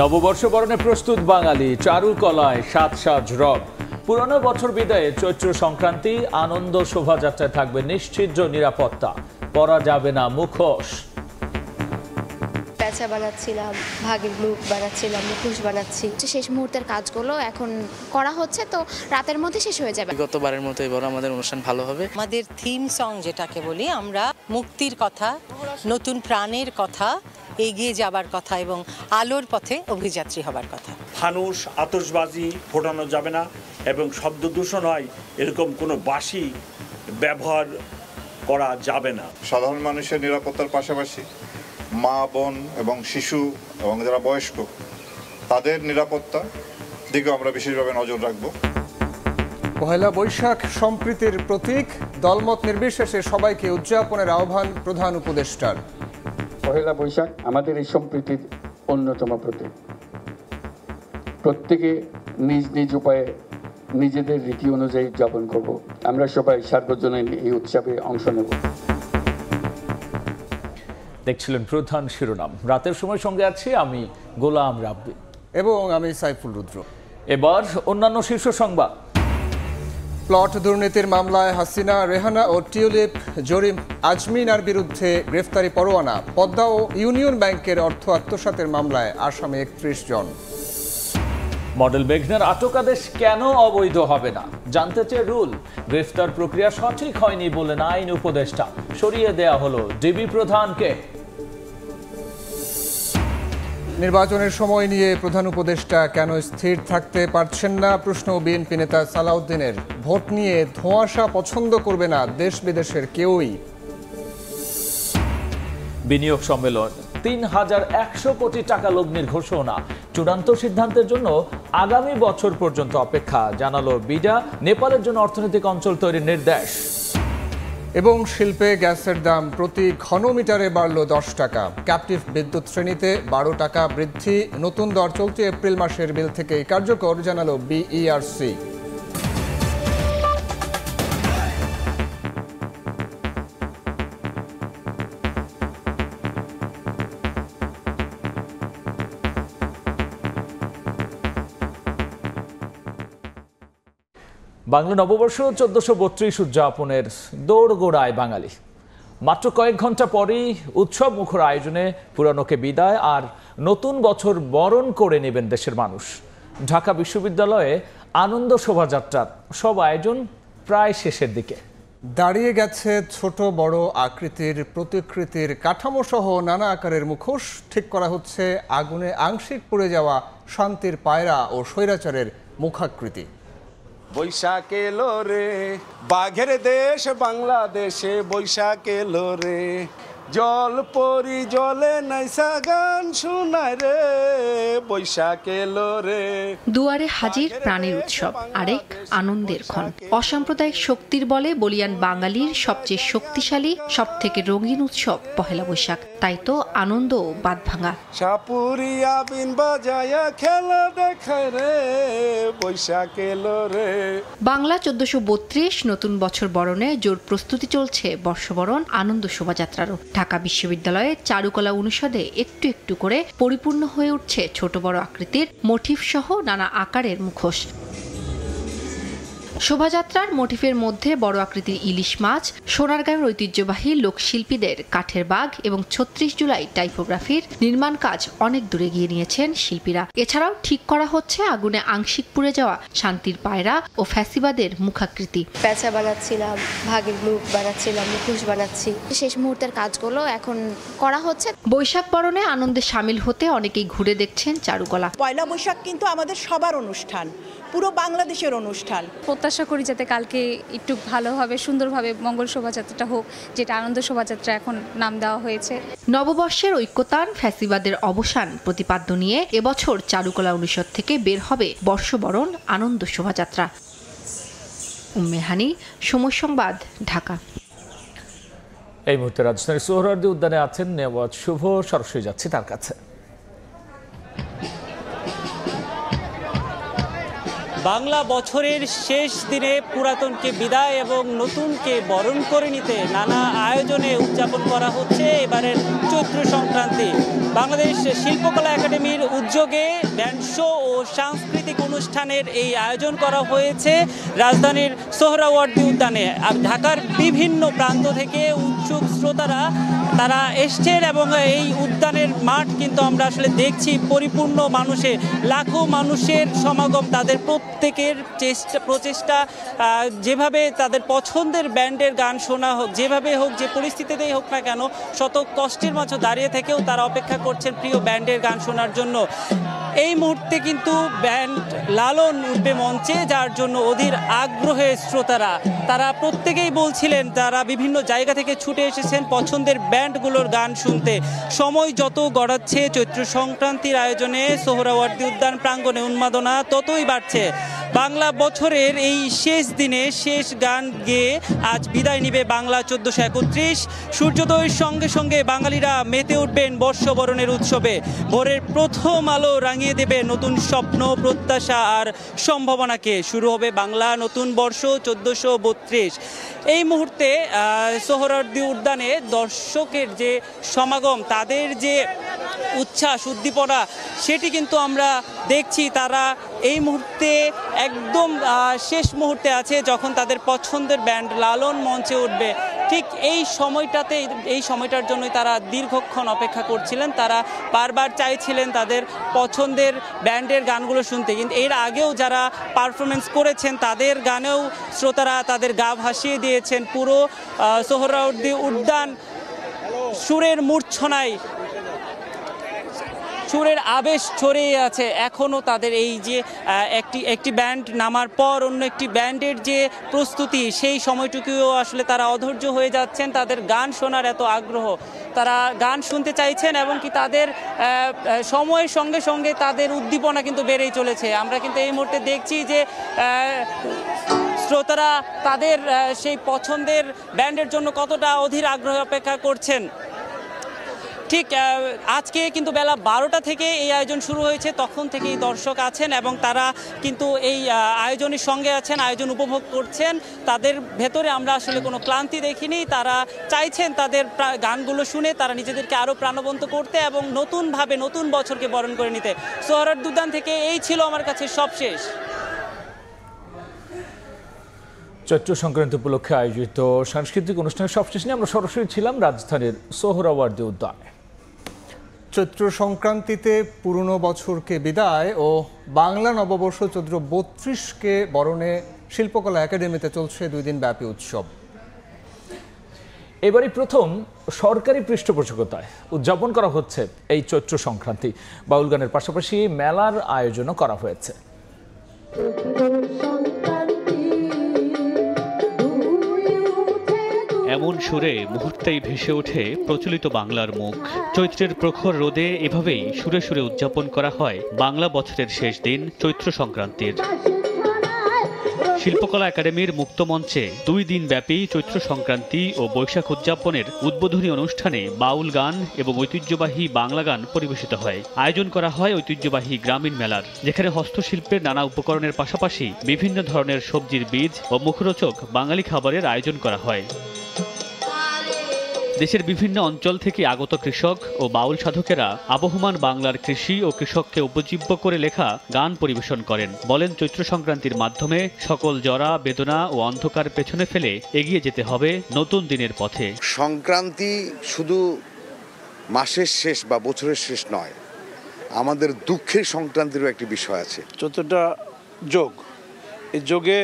নববর্ষ বরণে প্রস্তুত বাঙালি, চারুকলায় সাত সাজ রব। পুরনো বছর বিদায়ে চৈত্র সংক্রান্তি আনন্দ শোভাযাত্রায় থাকবে নিশ্চিদ্র নিরাপত্তা, পরা যাবে না মুখোশ। প্যাঁচা বানাচ্ছিলাম, ভাগের মুখ বানাচ্ছিলাম, মুখোশ বানাচ্ছি। শেষ মুহূর্তের কাজগুলো এখন করা হচ্ছে, তো রাতের মধ্যে শেষ হয়ে যাবে। গতবারের মতো এবার আমাদের অনুষ্ঠান ভালো হবে। আমাদের থিম সং যেটাকে বলি আমরা, মুক্তির কথা, নতুন প্রাণের কথা, এগিয়ে যাবার কথা এবং আলোর পথে অভিযাত্রী হবার কথা। ফানুস আতশবাজি ফোটানো যাবে না এবং শব্দ দূষণ হয় এরকম কোনো বাঁশি ব্যবহার করা যাবে না। সাধারণ মানুষের নিরাপত্তার পাশাপাশি মা, বোন এবং শিশু এবং যারা বয়স্ক তাদের নিরাপত্তা দিকেও আমরা বিশেষভাবে নজর রাখব। পহেলা বৈশাখ সম্প্রীতির প্রতীক, দলমত নির্বিশেষে সবাইকে উদযাপনের আহ্বান প্রধান উপদেষ্টার। পহেলা বৈশাখ আমাদের এই সম্প্রীতির অন্যতম প্রতীক। প্রত্যেকে নিজ নিজ উপায়ে নিজেদের রীতি অনুযায়ী উদযাপন করব। আমরা সবাই সার্বজনীন এই উৎসবে অংশ নেব। দেখছিলেন প্রধান শিরোনাম। রাতের সময় সঙ্গে আছি আমি গোলাম রাব্বি এবং আমি সাইফুল রুদ্র। এবার অন্যান্য শীর্ষ সংবাদ। প্লট দুর্নীতির মামলায় হাসিনা, রেহানা ও টিউলিপ জরিম আজমিনার বিরুদ্ধে গ্রেফতারি পরোয়ানা। পদ্মা ও ইউনিয়ন ব্যাংকের অর্থ আত্মসাতের মামলায় আসামি 31 জন। মডেল মেঘনার আটকাদেশ কেন অবৈধ হবে না জানতে চেয়ে রুল। গ্রেফতার প্রক্রিয়া সঠিক হয়নি বলেন আইন উপদেষ্টা, সরিয়ে দেয়া হলো ডিবি প্রধানকে। নির্বাচনের সময় নিয়ে প্রধান উপদেষ্টা কেন স্থির থাকতে পারছেন না প্রশ্ন বিএনপি নেতা সালাউদ্দিনের। ভোট নিয়ে ধোঁয়াশা পছন্দ করবে না দেশ বিদেশের কেউই। বিনিয়োগ সম্মেলন, ৩,১০০ কোটি টাকা লগ্নির ঘোষণা। চূড়ান্ত সিদ্ধান্তের জন্য আগামী বছর পর্যন্ত অপেক্ষা, জানালো বিডা। নেপালের জন্য অর্থনৈতিক অঞ্চল তৈরির নির্দেশ। এবং শিল্পে গ্যাসের দাম প্রতি ঘনমিটারে বাড়ল 10 টাকা। ক্যাপটিভ বিদ্যুৎ শ্রেণীতে 12 টাকা বৃদ্ধি। নতুন দর চলতি এপ্রিল মাসের বিল থেকেই কার্যকর, জানালো বিইআরসি। বাংলা নববর্ষ 1432 উদযাপনের দোড়গোড়ায় বাঙালি। মাত্র কয়েক ঘন্টা পরেই উৎসব মুখর আয়োজনে পুরানোকে বিদায় আর নতুন বছর বরণ করে নেবেন দেশের মানুষ। ঢাকা বিশ্ববিদ্যালয়ে আনন্দ শোভাযাত্রার সব আয়োজন প্রায় শেষের দিকে। দাঁড়িয়ে গেছে ছোট বড় আকৃতির প্রতিকৃতির কাঠামো সহ নানা আকারের মুখোশ। ঠিক করা হচ্ছে আগুনে আংশিক পুড়ে যাওয়া শান্তির পায়রা ও স্বৈরাচারের মুখাকৃতি। বৈশাখ এলো রে, বাঘের দেশ বাংলাদেশে বৈশাখ এলো রে, জল পরি জলে নাইসা গান শোনায় রে, বৈশাখ এলো রে। দুয়ারে হাজির প্রাণের উৎসব, আরেক আনন্দের ক্ষণ। অসাম্প্রদায়িক শক্তির বলে বলিয়ান বাঙালির সবচেয়ে শক্তিশালী, সব থেকে রঙিন উৎসব পহেলা বৈশাখ। তাই তো আনন্দ বাদ ভাঙা। সাপুরিয়া বিন বাজায়া খেলা দেখায় রে, বৈশাখ এলো রে। বাংলা 1432 নতুন বছর বরণে জোর প্রস্তুতি চলছে বর্ষবরণ আনন্দ শোভাযাত্রারও। ঢাকা বিশ্ববিদ্যালয়ে চারুকলা অনুষদে একটু একটু করে পরিপূর্ণ হয়ে উঠছে ছোট বড় আকৃতির মোটিফ সহ নানা আকারের মুখোশ। শোভাযাত্রার মোটিফের মধ্যে বড় আকৃতির ইলিশ মাছ, সোনারগাঁয়ের ঐতিহ্যবাহী লোকশিল্পীদের কাঠের বাঘ এবং 36 জুলাই টাইপোগ্রাফির নির্মাণ কাজ অনেক দূরে গিয়ে নিয়েছেন শিল্পীরা। এছাড়াও ঠিক করা হচ্ছে আগুনে আংশিক পুড়ে যাওয়া শান্তির পায়রা ও ফ্যাসিবাদের মুখাকৃতি। প্যাঁচা বানাচ্ছিলাম, ভাগের মুখ বানাচ্ছিলাম, মুখোশ বানাচ্ছি। শেষ মুহূর্তের কাজগুলো এখন করা হচ্ছে। বৈশাখ বরণে আনন্দে সামিল হতে অনেকেই ঘুরে দেখছেন চারুকলা। পয়লা বৈশাখ কিন্তু আমাদের সবার অনুষ্ঠান, পুরো বাংলাদেশের অনুষ্ঠান। প্রত্যাশা করি যাতে কালকে একটু ভালোভাবে সুন্দরভাবে মঙ্গল শোভাযাত্রাটা হোক, যেটা আনন্দ শোভাযাত্রা এখন নাম দেওয়া হয়েছে। নববর্ষের ঐক্যতান, ফ্যাসিবাদের অবসান প্রতিপাদ্য নিয়ে এবছর চারুকলা অনুষদ থেকে বের হবে বর্ষবরণ আনন্দ শোভাযাত্রা। উম্মে হানি, সময় সংবাদ, ঢাকা। এই মুহূর্তে রাজধানীর সোহরাওয়ার্দী উদ্যানে আছেন নেওয়াজ শুভ, সরাসরি যাচ্ছি তার কাছে। বাংলা বছরের শেষ দিনে পুরাতনকে বিদায় এবং নতুনকে বরণ করে নিতে নানা আয়োজনে উদযাপন করা হচ্ছে এবারের চৈত্র সংক্রান্তি। বাংলাদেশ শিল্পকলা একাডেমির উজ্জ্বল উদ্যোগে ব্যান্ড শো ও সাংস্কৃতিক অনুষ্ঠানের এই আয়োজন করা হয়েছে রাজধানীর সোহরাওয়ার্দী উদ্যানে। আর ঢাকার বিভিন্ন প্রান্ত থেকে উৎসুক শ্রোতারা তারা এসছেন এবং এই উদ্যানের মাঠ কিন্তু আমরা আসলে দেখছি পরিপূর্ণ মানুষে, লাখো মানুষের সমাগম। তাদের প্রত্যেকের প্রচেষ্টা যেভাবে তাদের পছন্দের ব্যান্ডের গান শোনা হোক, যেভাবে হোক, যে পরিস্থিতিতেই হোক না কেন, শত কষ্টের মাঝে দাঁড়িয়ে থেকেও তারা অপেক্ষা করছেন প্রিয় ব্যান্ডের গান শোনার জন্য। এই মুহূর্তে কিন্তু ব্যান্ড লালন উঠবে মঞ্চে, যার জন্য অধীর আগ্রহে শ্রোতারা তারা প্রত্যেকেই বলছিলেন তারা বিভিন্ন জায়গা থেকে ছুটে এসেছেন পছন্দের ব্যান্ডগুলোর গান শুনতে। সময় যত গড়াচ্ছে চৈত্র সংক্রান্তির আয়োজনে সোহরাওয়ার্দী উদ্যান প্রাঙ্গণে উন্মাদনা ততই বাড়ছে। বাংলা বছরের এই শেষ দিনে শেষ গান গেয়ে আজ বিদায় নিবে বাংলা 1431। সূর্যোদয়ের সঙ্গে সঙ্গে বাঙালিরা মেতে উঠবেন বর্ষবরণের উৎসবে। ভোরের প্রথম আলো রাঙিয়ে দেবে নতুন স্বপ্ন, প্রত্যাশা আর সম্ভাবনাকে। শুরু হবে বাংলা নতুন বর্ষ 1432। এই মুহূর্তে সোহরাওয়ার্দী উদ্যানে দর্শকের যে সমাগম, তাদের যে উচ্ছ্বাস উদ্দীপনা, সেটি কিন্তু আমরা দেখছি। তারা এই মুহূর্তে একদম শেষ মুহূর্তে আছে যখন তাদের পছন্দের ব্যান্ড লালন মঞ্চে উঠবে। ঠিক এই সময়টার জন্যই তারা দীর্ঘক্ষণ অপেক্ষা করছিলেন। তারা বারবার চাইছিলেন তাদের পছন্দের ব্যান্ডের গানগুলো শুনতে, কিন্তু এর আগেও যারা পারফরমেন্স করেছেন তাদের গানেও শ্রোতারা তাদের গা ভাসিয়ে দিয়েছেন। পুরো সোহরাওয়ার্দী উদ্যান সুরের মূর্ছনায়, সুরের আবেশ ছড়িয়ে আছে। এখনও তাদের এই যে একটি ব্যান্ড নামার পর অন্য একটি ব্যান্ডের যে প্রস্তুতি, সেই সময়টুকুও আসলে তারা অধৈর্য হয়ে যাচ্ছেন। তাদের গান শোনার এত আগ্রহ, তারা গান শুনতে চাইছেন এবং কি তাদের সময়ের সঙ্গে সঙ্গে তাদের উদ্দীপনা কিন্তু বেড়েই চলেছে। আমরা কিন্তু এই মুহূর্তে দেখছি যে শ্রোতারা তাদের সেই পছন্দের ব্যান্ডের জন্য কতটা অধীর আগ্রহে অপেক্ষা করছেন। ঠিক আজকে কিন্তু বেলা 12টা থেকে এই আয়োজন শুরু হয়েছে, তখন থেকেই দর্শক আছেন এবং তারা কিন্তু এই আয়োজনের সঙ্গে আছেন, আয়োজন উপভোগ করছেন। তাদের ভেতরে আমরা আসলে কোনো ক্লান্তি দেখিনি। তারা চাইছেন তাদের গানগুলো শুনে তারা নিজেদেরকে আরও প্রাণবন্ত করতে এবং নতুনভাবে নতুন বছরকে বরণ করে নিতে। সোহরাওয়ার্দী উদ্যান থেকে এই ছিল আমার কাছে সবশেষ। চৈত্র সংক্রান্তি উপলক্ষে আয়োজিত সাংস্কৃতিক অনুষ্ঠানের সবশেষ নিয়ে আমরা সরাসরি ছিলাম রাজধানীর সোহরাওয়ার্দী উদ্যানে। চৈত্র সংক্রান্তিতে পুরনো বছরকে বিদায় ও বাংলা নববর্ষ 1432কে বরণে শিল্পকলা একাডেমিতে চলছে 2 দিন ব্যাপী উৎসব। এবারই প্রথম সরকারি পৃষ্ঠপোষকতায় উদযাপন করা হচ্ছে এই চৈত্র সংক্রান্তি। বাউল গানের পাশাপাশি মেলার আয়োজনও করা হয়েছে। এমন সুরে মুহূর্তেই ভেসে ওঠে প্রচলিত বাংলার মুখ। চৈত্রের প্রখর রোদে এভাবেই সুরে সুরে উদযাপন করা হয় বাংলা বছরের শেষ দিন চৈত্র সংক্রান্তির। শিল্পকলা একাডেমির মুক্ত মঞ্চে 2 দিন ব্যাপী চৈত্র সংক্রান্তি ও বৈশাখ উদযাপনের উদ্বোধনী অনুষ্ঠানে বাউল গান এবং ঐতিহ্যবাহী বাংলা গান পরিবেশিত হয়। আয়োজন করা হয় ঐতিহ্যবাহী গ্রামীণ মেলার, যেখানে হস্তশিল্পের নানা উপকরণের পাশাপাশি বিভিন্ন ধরনের সবজির বীজ ও মুখরোচক বাঙালি খাবারের আয়োজন করা হয়। দেশের বিভিন্ন অঞ্চল থেকে আগত কৃষক ও বাউল সাধকেরা আবহমান বাংলার কৃষি ও কৃষককে উপজীব্য করে লেখা গান পরিবেশন করেন। বলেন, চৈত্র সংক্রান্তির মাধ্যমে সকল জরা বেদনা ও অন্ধকার পেছনে ফেলে এগিয়ে যেতে হবে নতুন দিনের পথে। সংক্রান্তি শুধু মাসের শেষ বা বছরের শেষ নয়, আমাদের দুঃখের সংক্রান্তিরও একটি বিষয় আছে। চতুর্থটা যোগ, এই যোগে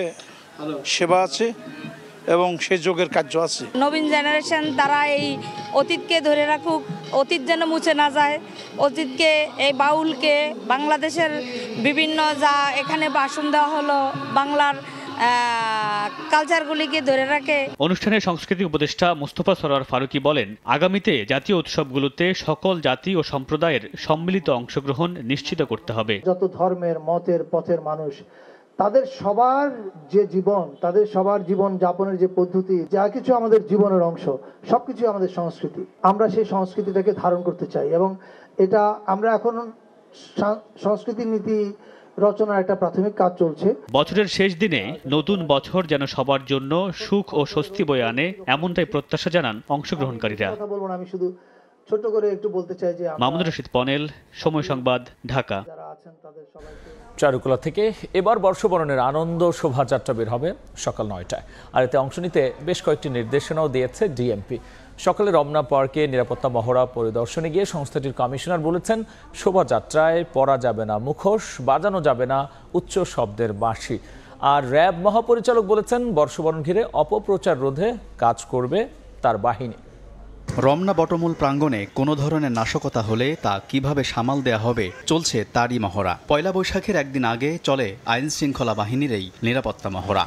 সেবা আছে এবং সেই যোগের কার্য আছে। নবীন জেনারেশন তারা এই অতীতকে ধরে রাখুক, অতীত যেন মুছে না যায়। অতীতকে, এই বাউলকে, বাংলাদেশের বিভিন্ন যা এখানে ভাষণ দেওয়া হলো, বাংলার কালচারগুলিকে ধরে রাখে। অনুষ্ঠানের সংস্কৃতি উপদেষ্টা মুস্তফা সরোয়ার ফারুকী বলেন, আগামীতে জাতীয় উৎসবগুলোতে সকল জাতি ও সম্প্রদায়ের সম্মিলিত অংশগ্রহণ নিশ্চিত করতে হবে। যত ধর্মের, মতের, পথের মানুষ, তাদের সবার যে জীবন, তাদের সবার জীবন যাপনের যে পদ্ধতি, যা কিছু আমাদের জীবনের অংশ, সবকিছু আমাদের সংস্কৃতি। আমরা সেই সংস্কৃতিটাকে ধারণ করতে চাই এবং এটা আমরা এখন সংস্কৃতি নীতি রচনার একটা প্রাথমিক কাজ চলছে। বছরের শেষ দিনে নতুন বছর যেন সবার জন্য সুখ ও স্বস্তি বয়ে আনে, এমনটাই প্রত্যাশা জানান অংশগ্রহণকারীরা। কথা বলবো না আমি শুধু ছোট করে একটু বলতে চাই যে মামুনুর রশিদ পনেল, সময় সংবাদ, ঢাকা। চারুকলা থেকে এবার বর্ষবরণের আনন্দ শোভাযাত্রা বের হবে সকাল 9টায়। আর এতে অংশ নিতে বেশ কয়েকটি নির্দেশনাও দিয়েছে ডিএমপি। সকালে রমনা পার্কে নিরাপত্তা মহড়া পরিদর্শনে গিয়ে সংস্থাটির কমিশনার বলেছেন, শোভাযাত্রায় পরা যাবে না মুখোশ, বাজানো যাবে না উচ্চ শব্দের বাঁশি। আর র্যাব মহাপরিচালক বলেছেন, বর্ষবরণ ঘিরে অপপ্রচার রোধে কাজ করবে তার বাহিনী। রমনা বটমূল প্রাঙ্গণে কোনো ধরনের নাশকতা হলে তা কিভাবে সামাল দেয়া হবে চলছে তারই মহড়া। পয়লা বৈশাখের একদিন আগে চলে আইন শৃঙ্খলা বাহিনীর এই নিরাপত্তা মহড়া।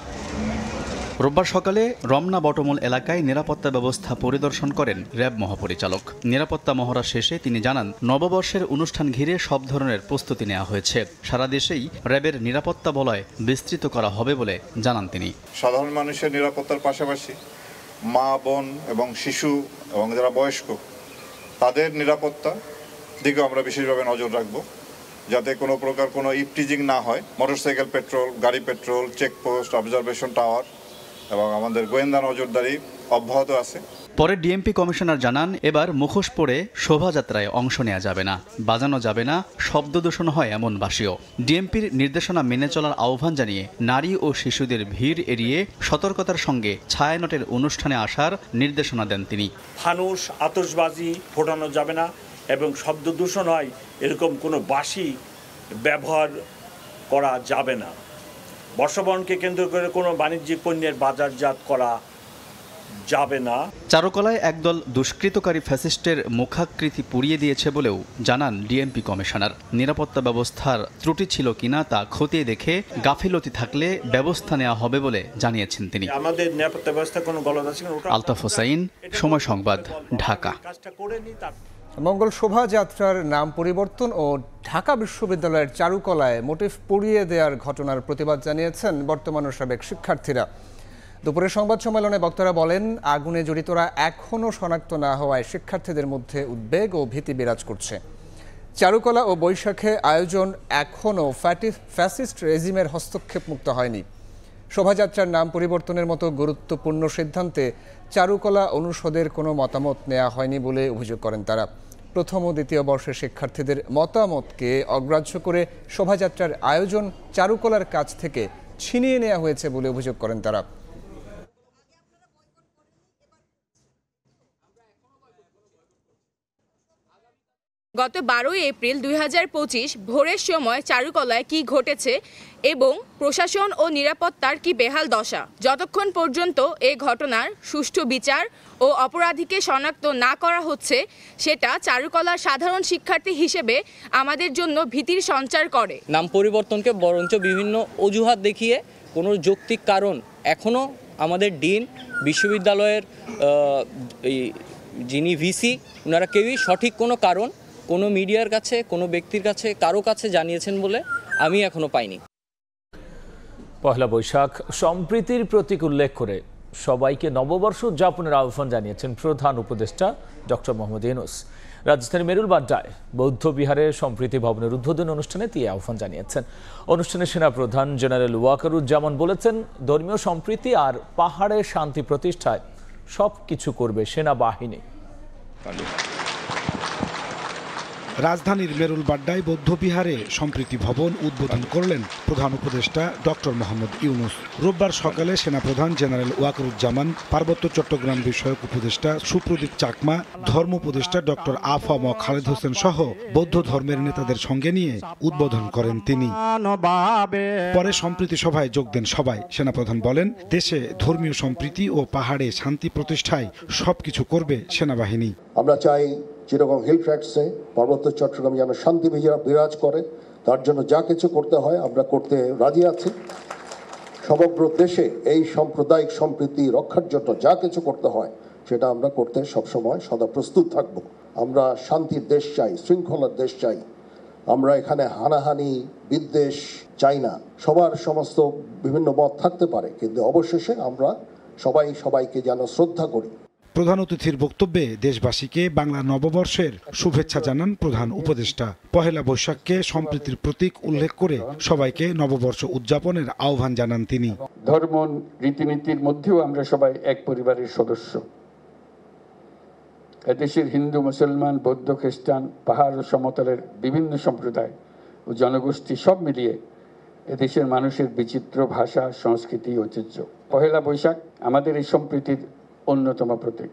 রোববার সকালে রমনা বটমূল এলাকায় নিরাপত্তা ব্যবস্থা পরিদর্শন করেন র্যাব মহাপরিচালক। নিরাপত্তা মহড়া শেষে তিনি জানান, নববর্ষের অনুষ্ঠান ঘিরে সব ধরনের প্রস্তুতি নেওয়া হয়েছে। সারা দেশেই র্যাবের নিরাপত্তা বলয় বিস্তৃত করা হবে বলে জানান তিনি। সাধারণ মানুষের নিরাপত্তার পাশাপাশি মা, বোন এবং শিশু এবং যারা বয়স্ক তাদের নিরাপত্তা দিকে আমরা বিশেষভাবে নজর রাখব, যাতে কোনো প্রকার কোনো ইপটিজিং না হয়। মোটরসাইকেল পেট্রোল, গাড়ি পেট্রোল, চেকপোস্ট, অবজারভেশন টাওয়ার এবং আমাদের গোয়েন্দা নজরদারি অব্যাহত আছে। পরে ডিএমপি কমিশনার জানান, এবার মুখোশ পরে শোভাযাত্রায় অংশ নেওয়া যাবে না, বাজানো যাবে না শব্দ দূষণ হয় এমন বাঁশিও। ডিএমপির নির্দেশনা মেনে চলার আহ্বান জানিয়ে নারী ও শিশুদের ভিড় এড়িয়ে সতর্কতার সঙ্গে ছায়ানটের অনুষ্ঠানে আসার নির্দেশনা দেন তিনি। ফানুস, আতশবাজি ফোটানো যাবে না এবং শব্দ দূষণ হয় এরকম কোনো বাঁশি ব্যবহার করা যাবে না। বর্ষবরণকে কেন্দ্র করে কোনো বাণিজ্যিক পণ্যের বাজারজাত করা যাবে না। চারুকলায় একদল দুষ্কৃতকারী ফ্যাসিস্টের মুখাকৃতি পুড়িয়ে দিয়েছে বলেও জানান ডিএমপি কমিশনার। নিরাপত্তা ব্যবস্থার ত্রুটি ছিল কিনা তা খতিয়ে দেখে গাফিলতি থাকলে ব্যবস্থা নেওয়া হবে বলে জানিয়েছেন তিনি। আমাদের নিরাপত্তা ব্যবস্থা কোনো গলদ আছে কিনা। আলতাফ হোসাইন, সময় সংবাদ, ঢাকা। মঙ্গল শোভাযাত্রার নাম পরিবর্তন ও ঢাকা বিশ্ববিদ্যালয়ের চারুকলায় মোটিভ পুড়িয়ে দেওয়ার ঘটনার প্রতিবাদ জানিয়েছেন বর্তমান ও সাবেক শিক্ষার্থীরা। দুপুরের সংবাদ সম্মেলনে বক্তারা বলেন, আগুনে জড়িতরা এখনও শনাক্ত না হওয়ায় শিক্ষার্থীদের মধ্যে উদ্বেগ ও ভীতি বিরাজ করছে। চারুকলা ও বৈশাখে আয়োজন এখনও ফ্যাসিস্ট রেজিমের হস্তক্ষেপ মুক্ত হয়নি। শোভাযাত্রার নাম পরিবর্তনের মতো গুরুত্বপূর্ণ সিদ্ধান্তে চারুকলা অনুষদের কোনো মতামত নেওয়া হয়নি বলে অভিযোগ করেন তারা। প্রথম ও দ্বিতীয় বর্ষের শিক্ষার্থীদের মতামতকে অগ্রাহ্য করে শোভাযাত্রার আয়োজন চারুকলার কাছ থেকে ছিনিয়ে নেওয়া হয়েছে বলে অভিযোগ করেন তারা। গত 12 এপ্রিল 2025 ভোরের সময় চারুকলায় কি ঘটেছে এবং প্রশাসন ও নিরাপত্তার কি বেহাল দশা। যতক্ষণ পর্যন্ত এই ঘটনার সুষ্ঠু বিচার ও অপরাধীকে শনাক্ত না করা হচ্ছে, সেটা চারুকলার সাধারণ শিক্ষার্থী হিসেবে আমাদের জন্য ভীতির সঞ্চার করে। নাম পরিবর্তনকে বরঞ্চ বিভিন্ন অজুহাত দেখিয়ে কোনো যৌক্তিক কারণ এখনও আমাদের ডিন, বিশ্ববিদ্যালয়ের যিনি ভিসি, ওনারা কেউই সঠিক কোনো কারণ কোনো মিডিয়ার কাছে, কোনো ব্যক্তির কাছে, কারো কাছে জানিয়েছেন বলে আমি এখনো পাইনি। পহেলা বৈশাখ সম্প্রীতির প্রতীক উল্লেখ করে সবাইকে নববর্ষ উদযাপনের আহ্বান জানিয়েছেন প্রধান উপদেষ্টা ডক্টর মোহাম্মদ ইউনূস। রাজধানীর মেরুলবাড্ডায় বৌদ্ধ বিহারের সম্প্রীতি ভবনের উদ্বোধন অনুষ্ঠানে তিনি আহ্বান জানিয়েছেন। অনুষ্ঠানে সেনাপ্রধান জেনারেল ওয়াকারুজ্জামান বলেছেন, ধর্মীয় সম্প্রীতি আর পাহাড়ে শান্তি প্রতিষ্ঠায় সবকিছু করবে সেনাবাহিনী। রাজধানীর মেরুলবাড্ডায় বৌদ্ধবিহারে সম্প্রীতি ভবন উদ্বোধন করলেন প্রধান উপদেষ্টা ডক্টর মোহাম্মদ ইউনূস। রোববার সকালে সেনাপ্রধান জেনারেল ওয়াকারুজ্জামান, পার্বত্য চট্টগ্রাম বিষয়ক উপদেষ্টা সুপ্রদীপ চাকমা, ধর্ম উপদেষ্টা ডক্টর আফম খালেদ হোসেন সহ বৌদ্ধ ধর্মের নেতাদের সঙ্গে নিয়ে উদ্বোধন করেন তিনি। পরে সম্প্রীতি সভায় যোগ দেন সবাই। সেনাপ্রধান বলেন, দেশে ধর্মীয় সম্প্রীতি ও পাহাড়ে শান্তি প্রতিষ্ঠায় সবকিছু করবে সেনাবাহিনী। আমরা চাই চিটাগং হিল ট্র্যাক্টসে, পার্বত্য চট্টগ্রাম যেন শান্তি বিরাজ করে, তার জন্য যা কিছু করতে হয় আমরা করতে রাজি আছি। সমগ্র দেশে এই সাম্প্রদায়িক সম্প্রীতি রক্ষার জন্য যা কিছু করতে হয় সেটা আমরা করতে সবসময় সদা প্রস্তুত থাকব। আমরা শান্তির দেশ চাই, শৃঙ্খলার দেশ চাই। আমরা এখানে হানাহানি, বিদ্বেষ চাই না। সবার সমস্ত বিভিন্ন মত থাকতে পারে, কিন্তু অবশেষে আমরা সবাই সবাইকে যেন শ্রদ্ধা করি। প্রধান অতিথির বক্তব্যে দেশবাসীকে বাংলা নববর্ষের শুভেচ্ছা জানান প্রধান উপদেষ্টা। পহেলা বৈশাখকে সম্প্রীতির প্রতীক উল্লেখ করে সবাইকে নববর্ষ উদযাপনের আহ্বান জানান তিনি। ধর্ম রীতিনীতির মধ্যেও আমরা সবাই এক পরিবারের সদস্য। এদেশের হিন্দু, মুসলমান, বৌদ্ধ, খ্রিস্টান, পাহাড় ও সমতলের বিভিন্ন সম্প্রদায় ও জনগোষ্ঠী সব মিলিয়ে এদেশের মানুষের বিচিত্র ভাষা, সংস্কৃতি, ঐতিহ্য। পহেলা বৈশাখ আমাদের এই সম্প্রীতির অন্যতম প্রতীক।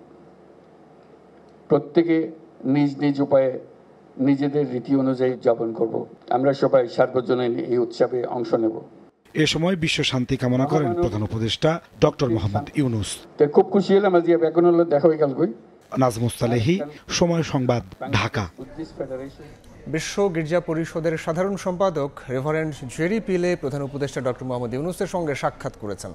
প্রত্যেকে নিজ নিজ উপায়ে নিজেদের রীতি অনুযায়ী উদযাপন করব। আমরা সবাই সার্বজনীন এই উৎসবে অংশ নেব। এ সময় বিশ্ব শান্তি কামনা করেন প্রধান উপদেষ্টা ডক্টর মোহাম্মদ ইউনূস। খুব খুশি হলাম আজকে এখন হলো দেখা হয়ে গেল। নাজমুস সালেহী, সময় সংবাদ, ঢাকা। বিশ্ব গির্জা পরিষদের সাধারণ সম্পাদক রেভারেন্ড জেরি পিলে প্রধান উপদেষ্টা ডক্টর মোহাম্মদ ইউনূসের সঙ্গে সাক্ষাৎ করেছেন।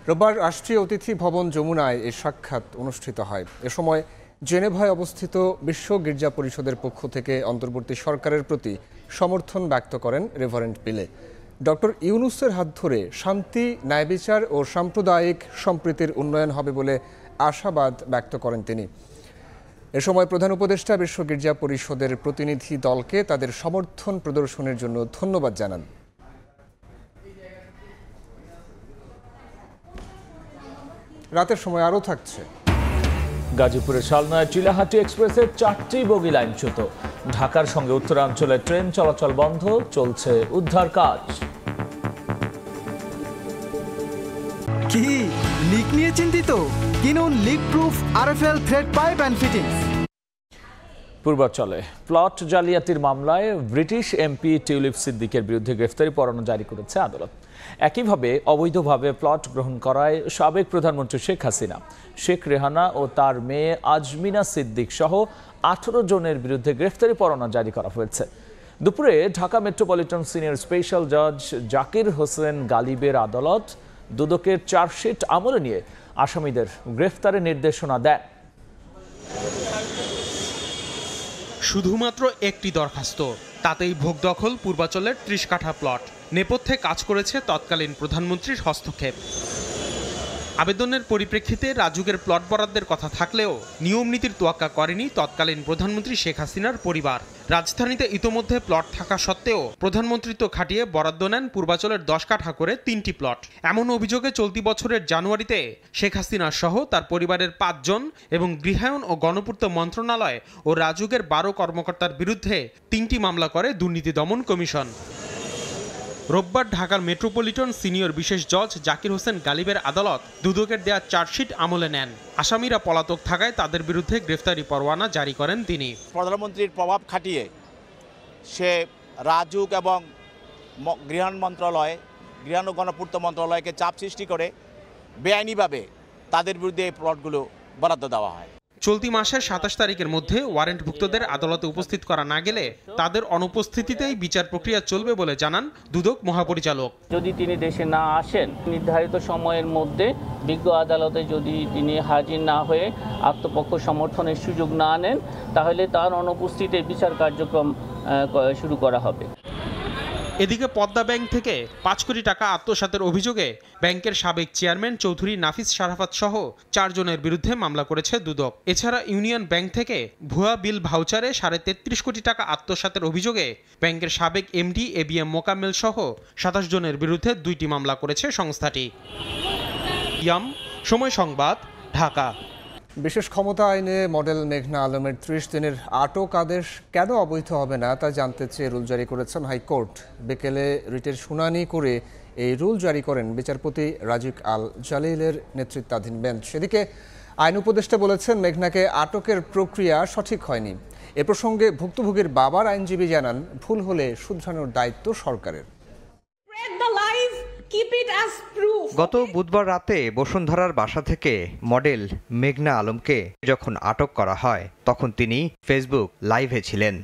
রোববার রাষ্ট্রীয় অতিথি ভবন যমুনায় এই সাক্ষাৎ অনুষ্ঠিত হয়। এ সময় জেনেভায় অবস্থিত বিশ্ব গির্জা পরিষদের পক্ষ থেকে অন্তর্বর্তী সরকারের প্রতি সমর্থন ব্যক্ত করেন রেভারেন্ড পিলে। ডক্টর ইউনূসের হাত ধরে শান্তি, ন্যায়বিচার ও সাম্প্রদায়িক সম্প্রীতির উন্নয়ন হবে বলে আশাবাদ ব্যক্ত করেন তিনি। এ সময় প্রধান উপদেষ্টা বিশ্ব গির্জা পরিষদের প্রতিনিধি দলকে তাদের সমর্থন প্রদর্শনের জন্য ধন্যবাদ জানান। রাতের সময় আরও থাকছে। গাজীপুরের শালনায় চিলাহাটি এক্সপ্রেসের 4টি বগি লাইনচ্যুত। ঢাকার সঙ্গে উত্তরাঞ্চলে ট্রেন চলাচল বন্ধ, চলছে উদ্ধার কাজ। কি লিক নিয়ে চিন্তিত? কিনুন leak proof RFL thread pipe and fittings. পূর্বাঞ্চলে প্লট জালিয়াতির মামলায় ব্রিটিশ এমপি টিউলিপ সিদ্দিকের বিরুদ্ধে গ্রেফতারি পরোয়ানা জারি করেছে আদালত। একইভাবে অবৈধভাবে প্লট গ্রহণ করায় সাবেক প্রধানমন্ত্রী শেখ হাসিনা, শেখ রেহানা ও তার মেয়ে আজমিনা সিদ্দিক সহ 18 জনের বিরুদ্ধে গ্রেফতারি পরোয়ানা জারি করা হয়েছে। দুপুরে ঢাকা মেট্রোপলিটন সিনিয়র স্পেশাল জজ জাকির হোসেন গালিবের আদালত দুদকের চার্জশিট আমলে নিয়ে আসামিদের গ্রেফতারের নির্দেশনা দেন। শুধুমাত্র একটি দরখাস্ত, তাতেই ভোগ দখল পূর্বাঞ্চলের 30 কাঠা প্লট। নেপথ্যে কাজ করেছে তৎকালীন প্রধানমন্ত্রীর হস্তক্ষেপ। আবেদনের পরিপ্রেক্ষিতে রাজুকের প্লট বরাদ্দের কথা থাকলেও নিয়ম নীতির তোয়াক্কা করেনি তৎকালীন প্রধানমন্ত্রী শেখ হাসিনার পরিবার। রাজধানীতে ইতোমধ্যে প্লট থাকা সত্ত্বেও প্রধানমন্ত্রিত্ব খাটিয়ে বরাদ্দ নেন পূর্বাঞ্চলের 10 কাঠা করে 3টি প্লট। এমন অভিযোগে চলতি বছরের জানুয়ারিতে শেখ হাসিনা সহ তার পরিবারের 5 জন এবং গৃহায়ন ও গণপূর্ত মন্ত্রণালয় ও রাজুকের 12 কর্মকর্তার বিরুদ্ধে 3টি মামলা করে দুর্নীতি দমন কমিশন। রোববার ঢাকার মেট্রোপলিটন সিনিয়র বিশেষ জজ জাকির হোসেন গালিবের আদালত দুদকের দেয়া চার্জশিট আমলে নেন। আসামিরা পলাতক থাকায় তাদের বিরুদ্ধে গ্রেফতারি পরোয়ানা জারি করেন তিনি। প্রধানমন্ত্রীর প্রভাব খাটিয়ে সে রাজুক এবং গৃহায়ণ মন্ত্রণালয়, গৃহায়ণ ও গণপূর্ত মন্ত্রণালয়কে চাপ সৃষ্টি করে বেআইনিভাবে তাদের বিরুদ্ধে এই প্লটগুলো বরাদ্দ দেওয়া হয়। চলতি মাসের 27 তারিখের মধ্যে ওয়ারেন্টভুক্তদের আদালতে উপস্থিত করা না গেলে তাদের অনুপস্থিতিতেই বিচার প্রক্রিয়া চলবে বলে জানান দুদক মহাপরিচালক। যদি তিনি দেশে না আসেন, নির্ধারিত সময়ের মধ্যে বিজ্ঞ আদালতে যদি তিনি হাজির না হয়ে আত্মপক্ষ সমর্থনের সুযোগ না নেন, তাহলে তার অনুপস্থিতিতে বিচার কার্যক্রম শুরু করা হবে। এদিকে পদ্মা ব্যাংক থেকে 5 কোটি টাকা আত্মসাতের অভিযোগে ব্যাংকের সাবেক চেয়ারম্যান চৌধুরী নাফিস শারাফাত সহ 4 জনের বিরুদ্ধে মামলা করেছে দুদক। এছাড়া ইউনিয়ন ব্যাংক থেকে ভুয়া বিল ভাউচারে 33.5 কোটি টাকা আত্মসাতের অভিযোগে ব্যাংকের সাবেক এমডি এবিএম মোকাম্মেল সহ 27 জনের বিরুদ্ধে 2টি মামলা করেছে সংস্থাটি। সময় সংবাদ, ঢাকা। বিশেষ ক্ষমতা আইনে মডেল মেঘনা আলমের 30 দিনের আটক আদেশ কেন অবৈধ হবে না তা জানতে চেয়ে রুল জারি করেছেন হাইকোর্ট। বিকেলে রিটের শুনানি করে এই রুল জারি করেন বিচারপতি রাজিক আল জালিলের নেতৃত্বাধীন বেঞ্চ। সেদিকে আইন উপদেষ্টা বলেছেন মেঘনাকে আটকের প্রক্রিয়া সঠিক হয়নি। এ প্রসঙ্গে ভুক্তভোগীর বাবার আইনজীবী জানান, ভুল হলে শুধরানোর দায়িত্ব সরকারের। গত বুধবার রাতে বসুন্ধরার বাসা থেকে মডেল মেঘনা আলমকে যখন আটক করা হয় তখন তিনি ফেসবুক লাইভে ছিলেন।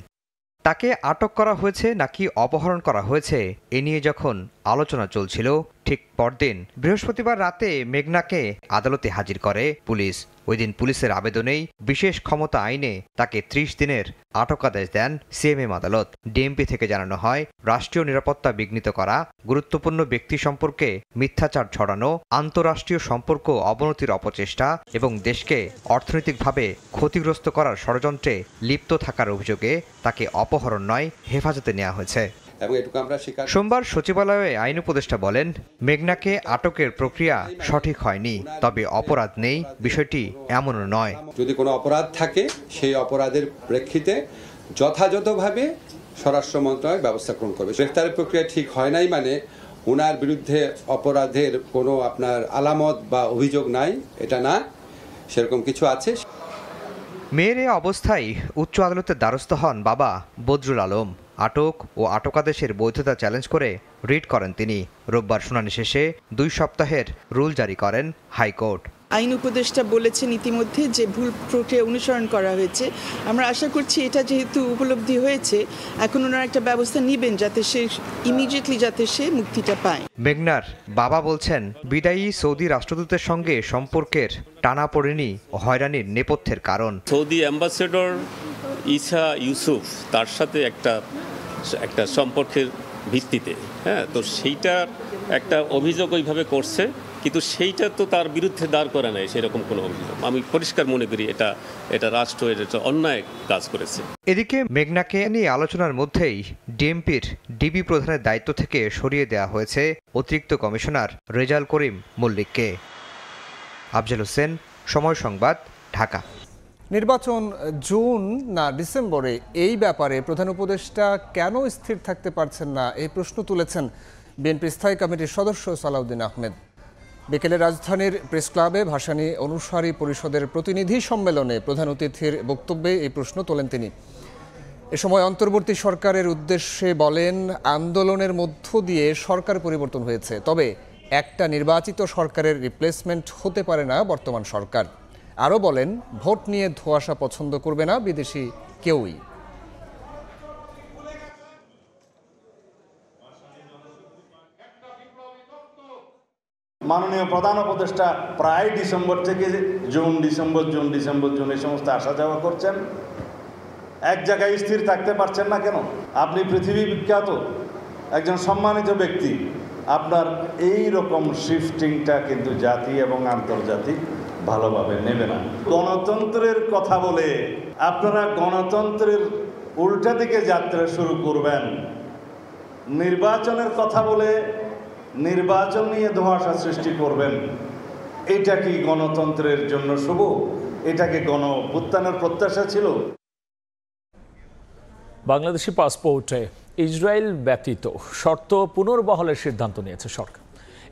তাকে আটক করা হয়েছে নাকি অপহরণ করা হয়েছে এ নিয়ে যখন আলোচনা চলছিল, ঠিক পরদিন বৃহস্পতিবার রাতে মেঘনাকে আদালতে হাজির করে পুলিশ। ওই দিন পুলিশের আবেদনেই বিশেষ ক্ষমতা আইনে তাকে 30 দিনের আটকাদেশ দেন সিএমএম আদালত। ডিএমপি থেকে জানানো হয়, রাষ্ট্রীয় নিরাপত্তা বিঘ্নিত করা, গুরুত্বপূর্ণ ব্যক্তি সম্পর্কে মিথ্যাচার ছড়ানো, আন্তঃরাষ্ট্রীয় সম্পর্ক অবনতির অপচেষ্টা এবং দেশকে অর্থনৈতিকভাবে ক্ষতিগ্রস্ত করার ষড়যন্ত্রে লিপ্ত থাকার অভিযোগে তাকে অপহরণ নয়, হেফাজতে নেওয়া হয়েছে। এবং এটুকু আমরা স্বীকার। সোমবার সচিবালয়ে আইন উপদেষ্টা বলেন, মেঘনাকে আটকের প্রক্রিয়া সঠিক হয়নি, তবে অপরাধ নেই বিষয়টি এমনও নয়। যদি কোনো অপরাধ থাকে সেই অপরাধের প্রেক্ষিতে যথাযথভাবে স্বরাষ্ট্র মন্ত্রণালয় ব্যবস্থা গ্রহণ করবে। গ্রেফতারের প্রক্রিয়া ঠিক হয় নাই মানে ওনার বিরুদ্ধে অপরাধের কোনো আপনার আলামত বা অভিযোগ নাই, এটা না, সেরকম কিছু আছে। মেয়ের এ অবস্থায় উচ্চ আদালতের দ্বারস্থ হন বাবা বদরুল আলম। আটক ও আটকাদেশের বৈধতা চ্যালেঞ্জ করে রিট করেন তিনি। রোববার শুনানি শেষে 2 সপ্তাহের রুল জারি করেন হাইকোর্ট। আইন উপদেষ্টা বলেছেন ইতিমধ্যে যে ভুল প্রক্রিয়া অনুসরণ করা হয়েছে। আমরা আশা করছি এটা যেহেতু উপলব্ধি হয়েছে, এখন ওনারা একটা ব্যবস্থা নেবেন যাতে সে ইমিডিয়েটলি মুক্তিটা পায়। মেঘনার বাবা বলছেন, বিদায়ী সৌদি রাষ্ট্রদূতের সঙ্গে সম্পর্কের টানাপোড়েনি ও হয়রানির নেপথ্যের কারণ। সৌদি অ্যাম্বাসেডর ইসা ইউসুফ তার সাথে একটা সম্পর্কের ভিত্তিতে, হ্যাঁ, তো সেইটার একটা অভিযোগ ওইভাবে করছে, কিন্তু সেইটা তো তার বিরুদ্ধে দাঁড় করা নাই সেরকম কোনো অভিযোগ। আমি পরিষ্কার মনে করি এটা রাষ্ট্র এটা অন্যায় কাজ করেছে। এদিকে মেঘনাকে নিয়ে আলোচনার মধ্যেই ডিএমপির ডিবি প্রধানের দায়িত্ব থেকে সরিয়ে দেওয়া হয়েছে অতিরিক্ত কমিশনার রেজাল করিম মল্লিককে। আফজাল হোসেন, সময় সংবাদ, ঢাকা। নির্বাচন জুন না ডিসেম্বরে, এই ব্যাপারে প্রধান উপদেষ্টা কেন স্থির থাকতে পারছেন না, এই প্রশ্ন তুলেছেন বিএনপি স্থায়ী কমিটির সদস্য সালাউদ্দিন আহমেদ। বিকেলে রাজধানীর প্রেস ক্লাবে ভাসানী অনুসারী পরিষদের প্রতিনিধি সম্মেলনে প্রধান অতিথির বক্তব্যে এই প্রশ্ন তোলেন তিনি। এ সময় অন্তর্বর্তী সরকারের উদ্দেশ্যে বলেন, আন্দোলনের মধ্য দিয়ে সরকার পরিবর্তন হয়েছে, তবে একটা নির্বাচিত সরকারের রিপ্লেসমেন্ট হতে পারে না বর্তমান সরকার। আরও বলেন, ভোট নিয়ে ধোঁয়াশা পছন্দ করবে না বিদেশি কেউই। মাননীয় প্রধান উপদেষ্টা প্রায় ডিসেম্বর থেকে জুন এই সমস্ত আসা যাওয়া করছেন, এক জায়গায় স্থির থাকতে পারছেন না কেন? আপনি পৃথিবী বিখ্যাত একজন সম্মানিত ব্যক্তি, আপনার এই রকম শিফটিংটা কিন্তু জাতি এবং আন্তর্জাতিক ভালোভাবে নেবে না। গণতন্ত্রের কথা বলে আপনারা গণতন্ত্রের উল্টা দিকে যাত্রা শুরু করবেন, নির্বাচনের কথা বলে নির্বাচন নিয়ে ধোঁয়াশা সৃষ্টি করবেন। এটা কি গণতন্ত্রের জন্য শুভ? এটা কি গণঅভ্যুত্থানের প্রত্যাশা ছিল? বাংলাদেশি পাসপোর্টে ইসরায়েল ব্যতীত শর্ত পুনর্বহালের সিদ্ধান্ত নিয়েছে সরকার।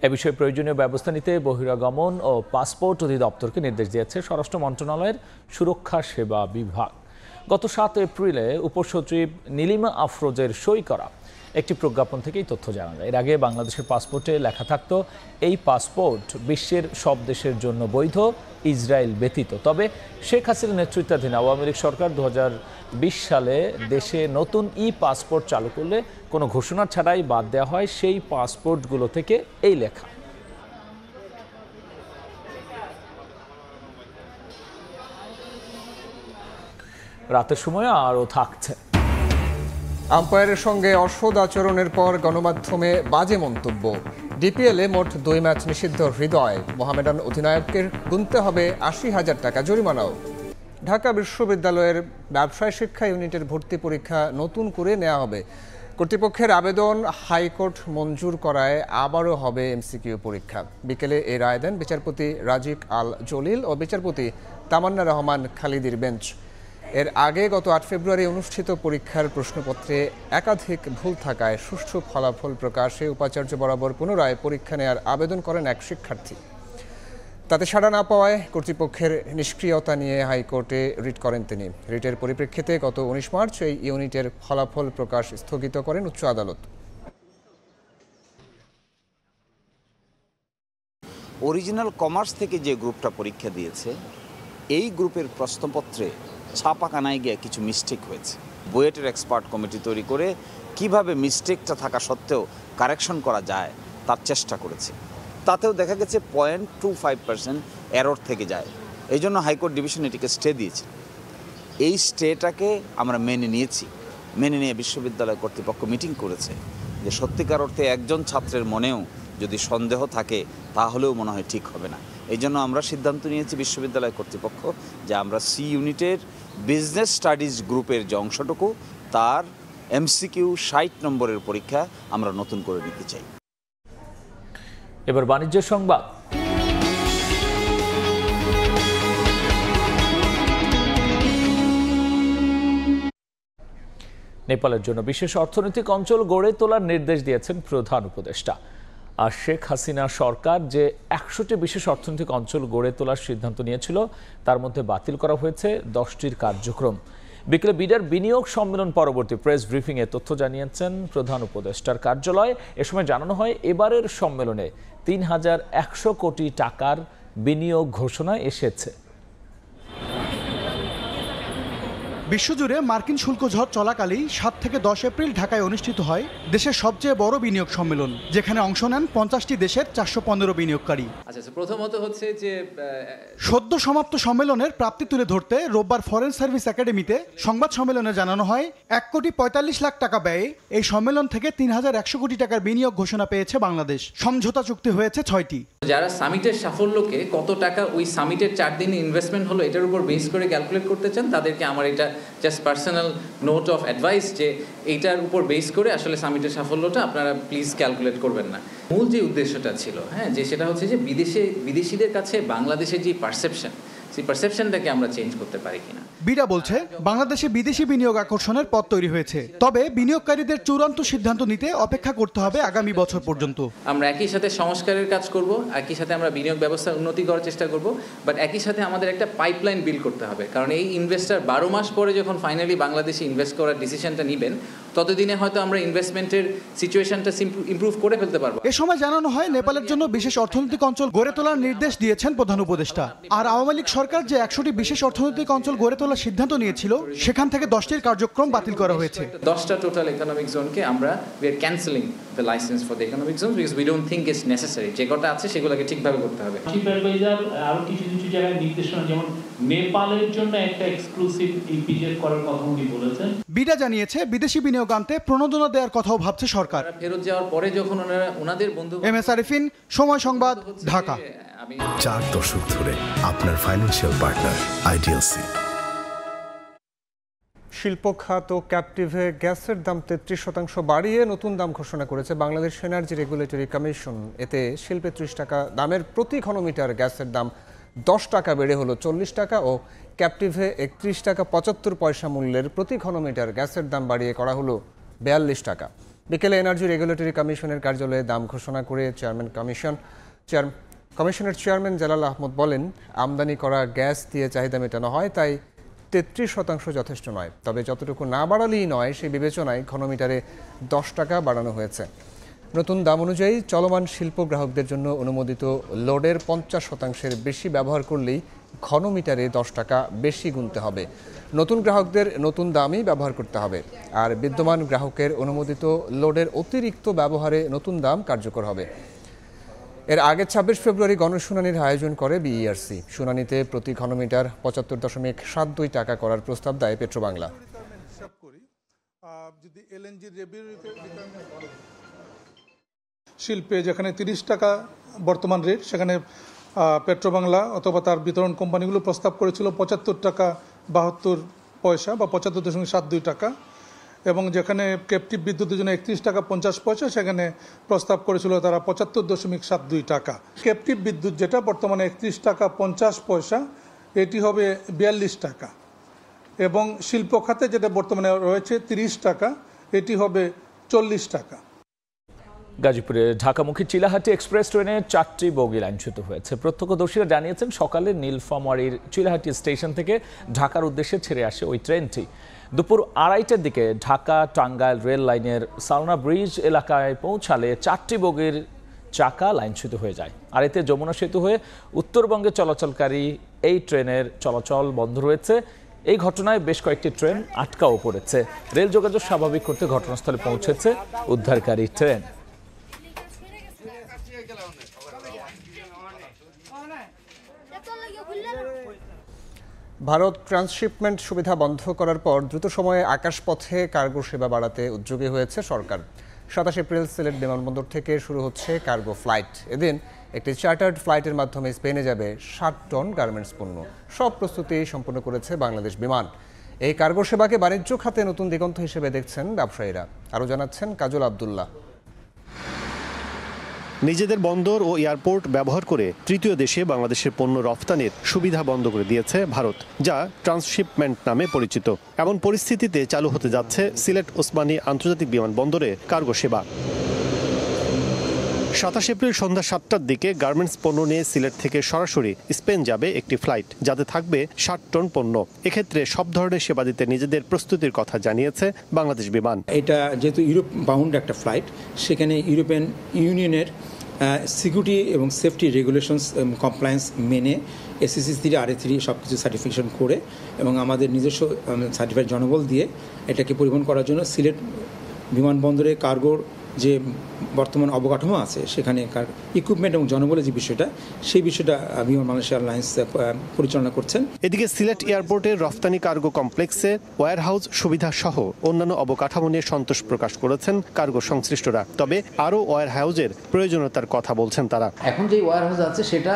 এ বিষয়ে প্রয়োজনীয় ব্যবস্থা নিতে বহিরাগমন ও পাসপোর্ট অধিদপ্তরকে নির্দেশ দিয়েছে স্বরাষ্ট্র মন্ত্রণালয়ের সুরক্ষা সেবা বিভাগ। গত 7 এপ্রিলে উপসচিব নীলিমা আফরোজের সই করা একটি প্রজ্ঞাপন থেকেই তথ্য জানা যায়। এর আগে বাংলাদেশের পাসপোর্টে লেখা থাকতো, এই পাসপোর্ট বিশ্বের সব দেশের জন্য বৈধ, ইসরায়েল ব্যতীত। তবে শেখ হাসিনার নেতৃত্বাধীন আওয়ামী লীগ সরকার 2020 সালে দেশে নতুন পাসপোর্ট চালু করলে কোনো ঘোষণা ছাড়াই বাদ দেওয়া হয় সেই পাসপোর্টগুলো থেকে এই লেখা। রাতের সময় আরও থাকছে। আম্পায়ারের সঙ্গে অসৎ আচরণের পর গণমাধ্যমে বাজে মন্তব্য। ডিপিএলে মোট 2 ম্যাচ নিষিদ্ধ হৃদয়। মোহামেডান অধিনায়ককে গুনতে হবে 80,000 টাকা জরিমানাও। ঢাকা বিশ্ববিদ্যালয়ের ব্যবসায় শিক্ষা ইউনিটের ভর্তি পরীক্ষা নতুন করে নেওয়া হবে। কর্তৃপক্ষের আবেদন হাইকোর্ট মঞ্জুর করায় আবারও হবে এমসিকিউ পরীক্ষা। বিকেলে এই রায় দেন বিচারপতি রাজিক আল জলিল ও বিচারপতি তামান্না রহমান খালিদির বেঞ্চ। এর আগে গত 8 ফেব্রুয়ারি অনুষ্ঠিত পরীক্ষার প্রশ্নপত্রে একাধিক ভুল থাকায় সুষ্ঠু ফলাফল প্রকাশে উপাচার্য বরাবর পুনরায় পরীক্ষা নেওয়ার আবেদন করেন এক শিক্ষার্থী। তাতে সাড়া না পাওয়ায় কর্তৃপক্ষের নিষ্ক্রিয়তা নিয়ে হাইকোর্টে রিট করেন তিনি। রিটের পরিপ্রেক্ষিতে গত 19 মার্চ এই ইউনিটের ফলাফল প্রকাশ স্থগিত করেন উচ্চ আদালত। অরিজিনাল কমার্স থেকে যে গ্রুপটা পরীক্ষা দিয়েছে, এই গ্রুপের প্রশ্নপত্রে ছাপাখানায় গিয়ে কিছু মিস্টেক হয়েছে। বুয়েটের এক্সপার্ট কমিটি তৈরি করে কিভাবে মিস্টেকটা থাকা সত্ত্বেও কারেকশন করা যায় তার চেষ্টা করেছে। তাতেও দেখা গেছে 0.25% এরর থেকে যায়। এই জন্য হাইকোর্ট ডিভিশন এটিকে স্টে দিয়েছে। এই স্টেটাকে আমরা মেনে নিয়েছি। মেনে নিয়ে বিশ্ববিদ্যালয় কর্তৃপক্ষ মিটিং করেছে যে সত্যিকার অর্থে একজন ছাত্রের মনেও যদি সন্দেহ থাকে তাহলেও মনে হয় ঠিক হবে না। এই জন্য আমরা সিদ্ধান্ত নিয়েছি বিশ্ববিদ্যালয় কর্তৃপক্ষ যে আমরা সি ইউনিটের বিজনেস স্টাডিজ গ্রুপের যে অংশটুকু তার MCQ 60 নম্বরের পরীক্ষা আমরা নতুন করে নিতে চাই। এবার বাণিজ্যের সংবাদ। নেপালের জন্য বিশেষ অর্থনৈতিক অঞ্চল গড়ে তোলার নির্দেশ দিয়েছেন প্রধান উপদেষ্টা। আর শেখ হাসিনা সরকার যে 100টি বিশেষ অর্থনৈতিক অঞ্চল গড়ে তোলার সিদ্ধান্ত নিয়েছিল তার মধ্যে বাতিল করা হয়েছে 10টির কার্যক্রম। বিকেলে বিডার বিনিয়োগ সম্মেলন পরবর্তী প্রেস ব্রিফিংয়ে তথ্য জানিয়েছেন প্রধান উপদেষ্টার কার্যালয়। এ সময় জানানো হয় এবারের সম্মেলনে 3100 কোটি টাকার বিনিয়োগ ঘোষণা এসেছে। বিশ্বজুড়ে মার্কিন শুল্ক ঝড় চলাকালেই 7 থেকে 10 এপ্রিল ঢাকায় অনুষ্ঠিত হয় দেশের সবচেয়ে বড় বিনিয়োগ সম্মেলন, যেখানে অংশ নেন 50টি দেশের 415 বিনিয়োগকারী। প্রথমত হচ্ছে যে সদ্য সমাপ্ত সম্মেলনের প্রাপ্তি তুলে ধরতে রোববার ফরেন সার্ভিস একাডেমিতে সংবাদ সম্মেলনে জানানো হয় 1,45,00,000 টাকা ব্যয়ে এই সম্মেলন থেকে 3100 কোটি টাকার বিনিয়োগ ঘোষণা পেয়েছে বাংলাদেশ। সমঝোতা চুক্তি হয়েছে 6টি। যারা সামিটের সাফল্যকে কত টাকা ওই সামিটের 4 দিনে ইনভেস্টমেন্ট হলো এটার উপর বেস করে ক্যালকুলেট করতে চান, তাদেরকে আমার এটা just personal note of advice যে এইটার উপর বেস করে আসলে সামিটের সাফল্যটা আপনারা প্লিজ ক্যালকুলেট করবেন না। মূল যে উদ্দেশ্যটা ছিল যে সেটা হচ্ছে যে বিদেশিদের কাছে বাংলাদেশের যে পারসেপশন, সেই পারসেপশনটাকে আমরা চেঞ্জ করতে পারি কিনা। বিডা বলছে বাংলাদেশে বিদেশি বিনিয়োগ আকর্ষণের পথ তৈরি হয়েছে, তবে বিনিয়োগকারীদের চূড়ান্ত সিদ্ধান্ত নিতে অপেক্ষা করতে হবে আগামী বছর পর্যন্ত। আমরা একই সাথে সংস্কারের কাজ করব, একই সাথে আমরা বিনিয়োগ ব্যবস্থা উন্নতি করার চেষ্টা করব, বাট একই সাথে আমাদের একটা পাইপলাইন বিল্ড করতে হবে। কারণ এই ইনভেস্টার 12 মাস পরে যখন ফাইনালি বাংলাদেশে ইনভেস্ট করার ডিসিশনটা নেবেন, ততদিনে হয়তো আমরা ইনভেস্টমেন্টের সিচুয়েশনটা ইমপ্রুভ করে ফেলতে পারবো। এ সময় জানানো হয় নেপালের জন্য বিশেষ অর্থনৈতিক অঞ্চল গড়ে তোলার নির্দেশ দিয়েছেন প্রধান উপদেষ্টা। আর আওয়ামী লীগ সরকার যে 100টি বিশেষ অর্থনৈতিক অঞ্চল গড়ে তোলার সিদ্ধান্ত নিয়েছিল সেখান থেকে 10টির কার্যক্রম বাতিল করা হয়েছে। 10টা টোটাল ইকোনমিক জোনকে আমরা we are cancelling the licence for the economic zone because we don't think it's necessary. যে কটা আছে সেগুলোকে ঠিকভাবে করতে হবে। চিফ অ্যাডভাইজার আরো কিছু জায়গায় নির্দেশনা, যেমন নেপালের জন্য একটা এক্সক্লুসিভ ইপিজেড করার কথা উনি বলেছেন। বিডা জানিয়েছে বিদেশি বিনিয়োগ আনতে প্রণোদনা দেওয়ার কথাও ভাবছে সরকার। ফেরত যাওয়ার পরে যখন ওনাদের বন্ধু MS আরিফিন, সময় সংবাদ, ঢাকা। 4 দশক ধরে আপনার ফাইন্যান্সিয়াল পার্টনার আইডিএলসি। শিল্প খাত ও ক্যাপটিভে গ্যাসের দাম 33% বাড়িয়ে নতুন দাম ঘোষণা করেছে বাংলাদেশ এনার্জি রেগুলেটরি কমিশন। এতে শিল্পে 30 টাকা দামের প্রতি ঘনমিটার গ্যাসের দাম 10 টাকা বেড়ে হলো 40 টাকা ও ক্যাপটিভে 31 টাকা 75 পয়সা মূল্যের প্রতি ঘনমিটার গ্যাসের দাম বাড়িয়ে করা হলো 42 টাকা। বিকেলে এনার্জি রেগুলেটরি কমিশনের কার্যালয়ে দাম ঘোষণা করে কমিশনের চেয়ারম্যান জালাল আহমদ বলেন, আমদানি করা গ্যাস দিয়ে চাহিদা মেটানো হয়, তাই 33% যথেষ্ট নয়। তবে যতটুকু না বাড়ালেই নয় সেই বিবেচনায় ঘনমিটারে 10 টাকা বাড়ানো হয়েছে। নতুন দাম অনুযায়ী চলমান শিল্প গ্রাহকদের জন্য অনুমোদিত লোডের 50% বেশি ব্যবহার করলেই ঘনমিটারে 10 টাকা বেশি গুনতে হবে। নতুন গ্রাহকদের নতুন দামই ব্যবহার করতে হবে। আর বিদ্যমান গ্রাহকের অনুমোদিত লোডের অতিরিক্ত ব্যবহারে নতুন দাম কার্যকর হবে। এর আগে 26 ফেব্রুয়ারি গণশুনানির আয়োজন করে বিইআরসি। শুনানিতে প্রতি ঘনমিটার 75.72 টাকা করার প্রস্তাব দেয় পেট্রোবাংলা। শিল্পে যেখানে 30 টাকা বর্তমান রেট, সেখানে পেট্রোবাংলা অথবা তার বিতরণ কোম্পানিগুলো প্রস্তাব করেছিল 75 টাকা 72 পয়সা বা 75.72 টাকা, এবং যেখানে ক্যাপটিভ বিদ্যুতের জন্য 31 টাকা 50 পয়সা, সেখানে প্রস্তাব করেছিল তারা 75.72 টাকা। ক্যাপটিভ বিদ্যুৎ যেটা বর্তমানে 31 টাকা 50 পয়সা, এটি হবে 42 টাকা, এবং শিল্প খাতে যেটা বর্তমানে রয়েছে 30 টাকা, এটি হবে 40 টাকা। গাজীপুরে ঢাকামুখী চিলাহাটি এক্সপ্রেস ট্রেনে 4টি বগি লাইনচ্যুত হয়েছে। প্রত্যক্ষদর্শীরা জানিয়েছেন সকালে নীলফামারীর চিলাহাটি স্টেশন থেকে ঢাকার উদ্দেশ্যে ছেড়ে আসে ওই ট্রেনটি। দুপুর 2:30টার দিকে ঢাকা টাঙ্গাইল রেল লাইনের সালনা ব্রিজ এলাকায় পৌঁছালে 4টি বগির চাকা লাইনচ্যুত হয়ে যায়। আর এতে যমুনা সেতু হয়ে উত্তরবঙ্গে চলাচলকারী এই ট্রেনের চলাচল বন্ধ রয়েছে। এই ঘটনায় বেশ কয়েকটি ট্রেন আটকাও পড়েছে। রেল যোগাযোগ স্বাভাবিক করতে ঘটনাস্থলে পৌঁছেছে উদ্ধারকারী ট্রেন। ভারত ট্রান্সশিপমেন্ট সুবিধা বন্ধ করার পর দ্রুত সময়ে আকাশপথে কার্গো সেবা বাড়াতে উদ্যোগী হয়েছে সরকার। 27 এপ্রিল সিলেট বিমানবন্দর থেকে শুরু হচ্ছে কার্গো ফ্লাইট। এদিন একটি চার্টার্ড ফ্লাইটের মাধ্যমে স্পেনে যাবে 60 টন গার্মেন্টস পণ্য। সব প্রস্তুতি সম্পন্ন করেছে বাংলাদেশ বিমান। এই কার্গো সেবাকে বাণিজ্য খাতে নতুন দিগন্ত হিসেবে দেখছেন ব্যবসায়ীরা। আরও জানাচ্ছেন কাজল আব্দুল্লাহ। নিজেদের বন্দর ও এয়ারপোর্ট ব্যবহার করে তৃতীয় দেশে বাংলাদেশের পণ্য রফতানির সুবিধা বন্ধ করে দিয়েছে ভারত, যা ট্রান্সশিপমেন্ট নামে পরিচিত। এমন পরিস্থিতিতে চালু হতে যাচ্ছে সিলেট ওসমানী আন্তর্জাতিক বিমানবন্দরে কার্গো সেবা। 27 এপ্রিল সন্ধ্যা 7টার দিকে গার্মেন্টস পণ্য নিয়ে সিলেট থেকে সরাসরি স্পেন যাবে একটি ফ্লাইট, যাতে থাকবে 60 টন পণ্য। এক্ষেত্রে সব ধরনের সেবা দিতে নিজেদের প্রস্তুতির কথা জানিয়েছে বাংলাদেশ বিমান। এটা যেহেতু ইউরোপ বাউন্ড একটা ফ্লাইট, সেখানে ইউরোপিয়ান ইউনিয়নের সিকিউরিটি এবং সেফটি রেগুলেশনস কমপ্লায়েন্স মেনে SCC 3 RA3 সব কিছু সার্টিফিকেশন করে এবং আমাদের নিজস্ব সার্টিফাইড জনবল দিয়ে এটাকে পরিবহন করার জন্য সিলেট বিমানবন্দরে কার্গোর যে বর্তমান অবকাঠামো আছে সেখানে ইকুইপমেন্ট এবং জনবলের যে বিষয়টা, সেই বিষয়টা বিমান বাংলাদেশ এয়ারলাইন্স পরিচালনা করছেন। এদিকে সিলেট এয়ারপোর্টের রফতানি কার্গো কমপ্লেক্সে ওয়্যারহাউস সুবিধা সহ অন্যান্য অবকাঠামো নিয়ে সন্তোষ প্রকাশ করেছেন কার্গো সংশ্লিষ্টরা। তবে আরও ওয়্যারহাউসের প্রয়োজনীয়তার কথা বলছেন তারা। এখন যে ওয়্যারহাউস আছে সেটা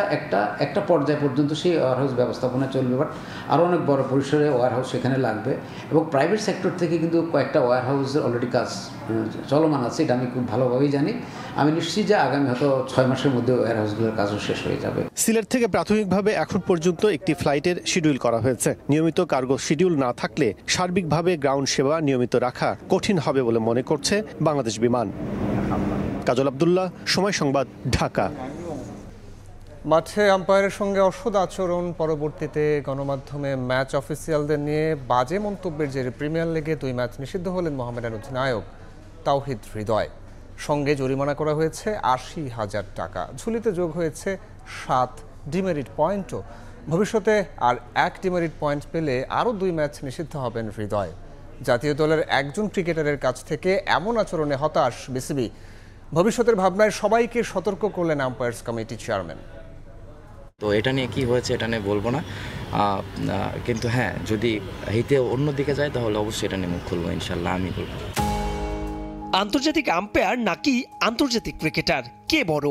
একটা পর্যায় পর্যন্ত সেই ওয়্যারহাউস ব্যবস্থাপনা চলবে, বাট আরও অনেক বড় পরিসরে ওয়্যারহাউস সেখানে লাগবে এবং প্রাইভেট সেক্টর থেকে কিন্তু কয়েকটা ওয়্যারহাউসের অলরেডি কাজ চলমান আছে। এটা আমি খুব ভালোভাবেই জানি। আমি নিশ্চিত যে আগামী হয়তো 6 মাসের মধ্যে ওয়্যারহাউসগুলোর কাজও শেষ হয়ে যাবে। সিলেট থেকে প্রাথমিকভাবে এখন পর্যন্ত একটি ফ্লাইটের শিডিউল করা হয়েছে। নিয়মিত কার্গো শিডিউল না থাকলে সার্বিকভাবে গ্রাউন্ড সেবা নিয়মিত রাখা কঠিন হবে বলে মনে করছে বাংলাদেশ বিমান। কাজল আব্দুল্লাহ, সময় সংবাদ, ঢাকা। মাঠে আম্পায়ারের সঙ্গে অসৎ আচরণ, পরবর্তীতে গণমাধ্যমে ম্যাচ অফিসিয়ালদের নিয়ে বাজে মন্তব্যের জেরে প্রিমিয়ার লিগে 2 ম্যাচ নিষিদ্ধ হলেন মোহামেডান অধিনায়ক তাওহিদ হৃদয়। সঙ্গে জরিমানা করা হয়েছে 80,000 টাকা। ঝুলিতে যোগ হয়েছে 7 ডিমেরিট পয়েন্টও। ভবিষ্যতে আর 1 ডিমেরিট পয়েন্ট পেলে আরও 2 ম্যাচ নিষিদ্ধ হবেন হৃদয়। জাতীয় দলের একজন ক্রিকেটারের কাছ থেকে এমন আচরণে হতাশ বিসিবি। ভবিষ্যতের ভাবনায় সবাইকে সতর্ক করলেন আম্পায়ার্স কমিটি চেয়ারম্যান। তো এটা নিয়ে কি হয়েছে এটা নিয়ে বলবো না, কিন্তু হ্যাঁ যদি হিতে অন্যদিকে যায় তাহলে অবশ্যই এটা নিয়ে মুখ খুলবো, ইনশাল্লাহ আমি বলবো। আন্তর্জাতিক আম্পায়ার নাকি আন্তর্জাতিক ক্রিকেটার, কে বড়?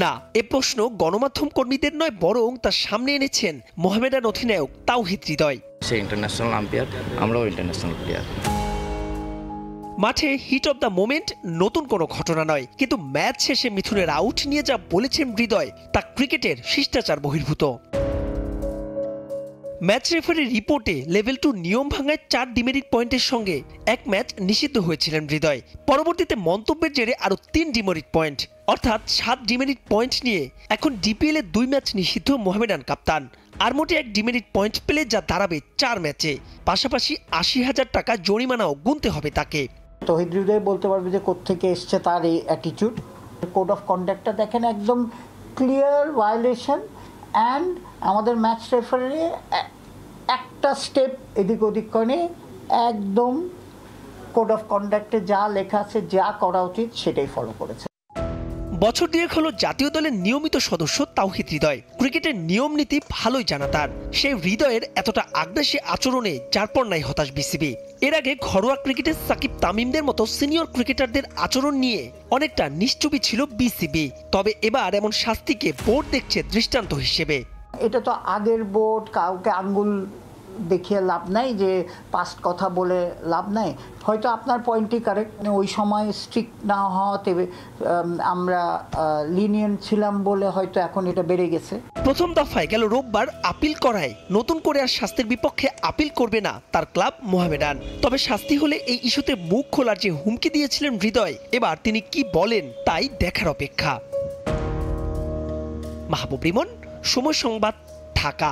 না, এ প্রশ্ন গণমাধ্যম কর্মীদের নয়, বরং তার সামনে এনেছেন মোহামেডান অধিনায়ক তাওহিদ হৃদয়। সে ইন্টারন্যাশনাল আম্পায়ার, আমরাও ইন্টারন্যাশনাল প্লেয়ার। মাঠে হিট অব দ্য মোমেন্ট নতুন কোনো ঘটনা নয়, কিন্তু ম্যাচ শেষে মিথুনের আউট নিয়ে যা বলেছেন হৃদয় তা ক্রিকেটের শিষ্টাচার বহির্ভূত। ম্যাচ রেফারির রিপোর্টে লেভেল 2 নিয়ম ভাঙায় 4 ডিমেরিট পয়েন্টের সঙ্গে 1 ম্যাচ নিষিদ্ধ হয়েছিলেন হৃদয়। পরবর্তীতে মন্তব্যের জেরে আরও 3 ডিমেরিট পয়েন্ট, অর্থাৎ 7 ডিমেরিট পয়েন্ট নিয়ে এখন ডিপিএল এ 2 ম্যাচ নিষিদ্ধ মোহামেডান কাপ্তান। আর মোটে 1 ডিমেরিট পয়েন্ট পেলে যা দাঁড়াবে 4 ম্যাচে। পাশাপাশি 80,000 টাকা জরিমানাও গুনতে হবে তাকে। তাওহিদ হৃদয় বলতে পারবে যে কোত্থেকে এসছে তার এই অ্যাটিটিউড। কোড অফ কন্ডাক্টটা দেখেন, একদম ক্লিয়ার ভায়োলেশন। অ্যান্ড আমাদের ম্যাচ রেফারি একটা স্টেপ এদিক ওদিক করে একদম কোড অফ কন্ডাক্টে যা লেখা আছে, যা করা উচিত সেটাই ফলো করেছে। বছর দুয়েক হলো জাতীয় দলের নিয়মিত সদস্য তাওহিদ হৃদয়। ক্রিকেটের নিয়ম নীতি ভালোই জানা তার। সেই হৃদয়ের এতটা আগ্রাসী আচরণে যার পর নাই হতাশ বিসিবি। এর আগে ঘরোয়া ক্রিকেটে সাকিব তামিমদের মতো সিনিয়র ক্রিকেটারদের আচরণ নিয়ে অনেকটা নিশ্চুপি ছিল বিসিবি। তবে এবার এমন শাস্তিকে বোর্ড দেখছে দৃষ্টান্ত হিসেবে। এটা তো আগের বোর্ড, কাউকে আঙ্গুল দেখিয়ে লাভ নাই, যে পাস্ট কথা বলে লাভ নাই। হয়তো আপনার পয়েন্টই কারেক্ট, ওই সময় স্ট্রিক্ট না হওয়াতে আমরা লিনিয়েন্ট ছিলাম বলে হয়তো এখন এটা বেড়ে গেছে। প্রথম দফায় গেল রোববার আপিল করায় নতুন করে আর শাস্তির বিপক্ষে আপিল করবে না তার ক্লাব মোহামেডান। তবে শাস্তি হলে এই ইস্যুতে মুখ খোলার যে হুমকি দিয়েছিলেন হৃদয়, এবার তিনি কি বলেন তাই দেখার অপেক্ষা। মাহবুব রিমন, সময় সংবাদ, ঢাকা।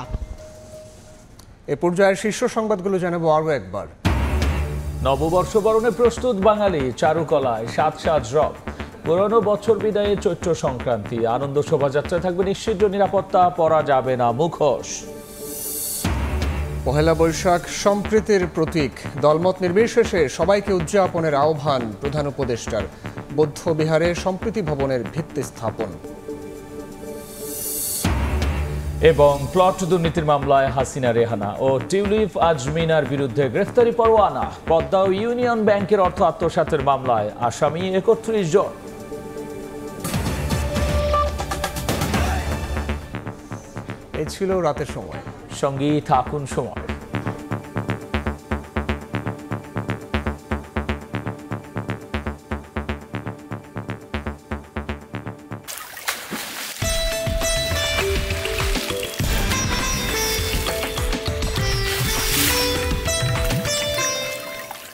এ পর্যায়ের শীর্ষ সংবাদগুলো জানাবো আরও একবার। নববর্ষ বরণে প্রস্তুত বাঙালি, চারুকলায় সাজ রব। পুরনো বছর বিদায়ে চৈত্র সংক্রান্তি, আনন্দ শোভাযাত্রা থাকবে নিশ্চিত নিরাপত্তা, পরা যাবে না মুখোশ। পহেলা বৈশাখ সম্প্রীতির প্রতীক, দলমত নির্বিশেষে সবাইকে উদযাপনের আহ্বান প্রধান উপদেষ্টার। বৌদ্ধ বিহারে সম্প্রীতি ভবনের ভিত্তি স্থাপন। এবং প্লট দুর্নীতির মামলায় হাসিনা রেহানা ও টিউলিপ আজমিনার বিরুদ্ধে গ্রেফতারি পরোয়ানা। পদ্মা ও ইউনিয়ন ব্যাংকের অর্থ আত্মসাতের মামলায় আসামি 31 জন। এই ছিল রাতের সময়। সঙ্গী থাকুন সময়।